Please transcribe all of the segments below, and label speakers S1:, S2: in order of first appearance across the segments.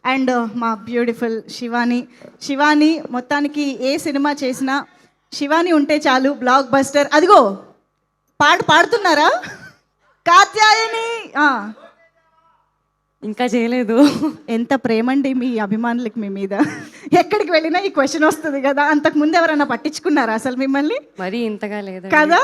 S1: And మా beautiful Shivani మొత్తానికి ఏ cinema చేసినా శివాని ఉంటే చాలు బ్లాక్ బస్టర్. అదిగో పాడుతున్నారా కాత్యాయని?
S2: ఇంకా చేయలేదు.
S1: ఎంత ప్రేమండి మీ అభిమానులకి మీ మీద. ఎక్కడికి వెళ్ళినా ఈ క్వశ్చన్ వస్తుంది కదా. అంతకుముందు ఎవరైనా పట్టించుకున్నారా అసలు మిమ్మల్ని?
S2: మరీ ఇంతగా లేదు
S1: కదా.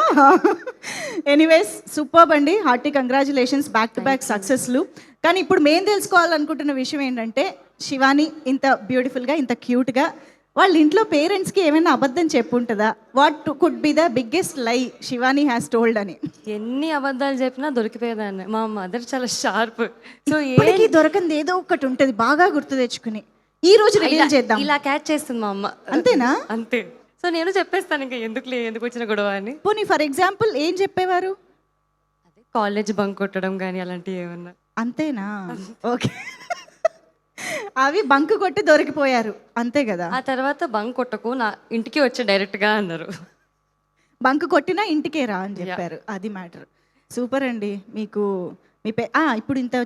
S1: ఎనీవేస్ సూపర్బ్ అండి, hearty congratulations, back to back సక్సెస్లు. కానీ ఇప్పుడు మేము తెలుసుకోవాలనుకుంటున్న విషయం ఏంటంటే, శివాని ఇంత బ్యూటిఫుల్గా ఇంత క్యూట్గా వాళ్ళ ఇంట్లో పేరెంట్స్కి ఏమైనా అబద్ధం చెప్పుంటుందా? What could be the biggest lie Shivani has told అని?
S2: ఎన్ని అబద్ధాలు చెప్పినా దొరికిపోయేదాన్ని. మా మదర్ చాలా షార్ప్. సో
S1: ఇప్పటికీ దొరకంది ఏదో ఒకటి ఉంటుంది బాగా గుర్తు తెచ్చుకుని. ఈ రోజు రివీల్ చేద్దాం.
S2: ఇలా క్యాచ్ చేస్తుంది మా అమ్మ.
S1: అంతేనా?
S2: అంతే. సో నేను చెప్పేస్తాను ఇంకా ఎందుకు వచ్చిన గొడవ అని.
S1: పోనీ ఫర్ ఎగ్జాంపుల్ ఏం చెప్పేవారు?
S2: అదే కాలేజ్ బంక్ కొట్టడం కానీ అలాంటివి ఏమన్నా.
S1: అంతేనా? ఓకే. అవి బంక్ కొట్టి దొరికిపోయారు అంతే కదా.
S2: ఆ తర్వాత బంక్ కొట్టకు, నా ఇంటికి వచ్చి డైరెక్ట్గా అన్నారు.
S1: బంక్ కొట్టినా ఇంటికే రా అని చెప్పారు. అది మ్యాటర్. సూపర్ అండి. మీకు మీ ఇప్పుడు ఇంత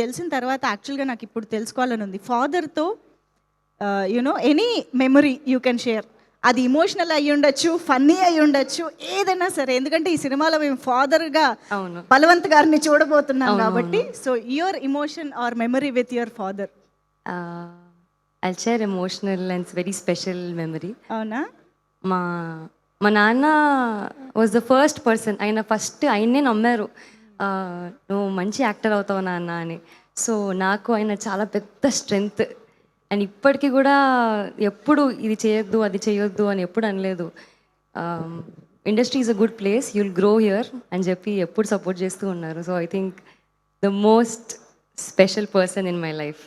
S1: తెలిసిన తర్వాత యాక్చువల్గా నాకు ఇప్పుడు తెలుసుకోవాలని ఉంది. ఫాదర్తో you know any memory you can share. అది ఇమోషనల్ అయ్యి ఉండొచ్చు, ఫన్నీ అయ్యి ఉండొచ్చు, ఏదైనా సరే. ఎందుకంటే ఈ సినిమాలో మేము ఫాదర్గా బలవంత్ గారిని చూడబోతున్నాం కాబట్టి. So your emotion or memory with your father.
S2: I'll share emotional and it's very special memory.
S1: అవునా?
S2: మా నాన్న వాజ్ ద ఫస్ట్ పర్సన్. ఆయన ఫస్ట్ ఆయన్నే నమ్మారు, నువ్వు మంచి యాక్టర్ అవుతావు నాన్న అని. సో నాకు ఆయన చాలా పెద్ద స్ట్రెంగ్త్. అండ్ ఇప్పటికీ కూడా ఎప్పుడు ఇది చేయొద్దు అది చేయొద్దు అని ఎప్పుడు అనలేదు. Industry is a good place, you'll grow here అని చెప్పి ఎప్పుడు సపోర్ట్ చేస్తూ ఉన్నారు. So I think the most special person in my life.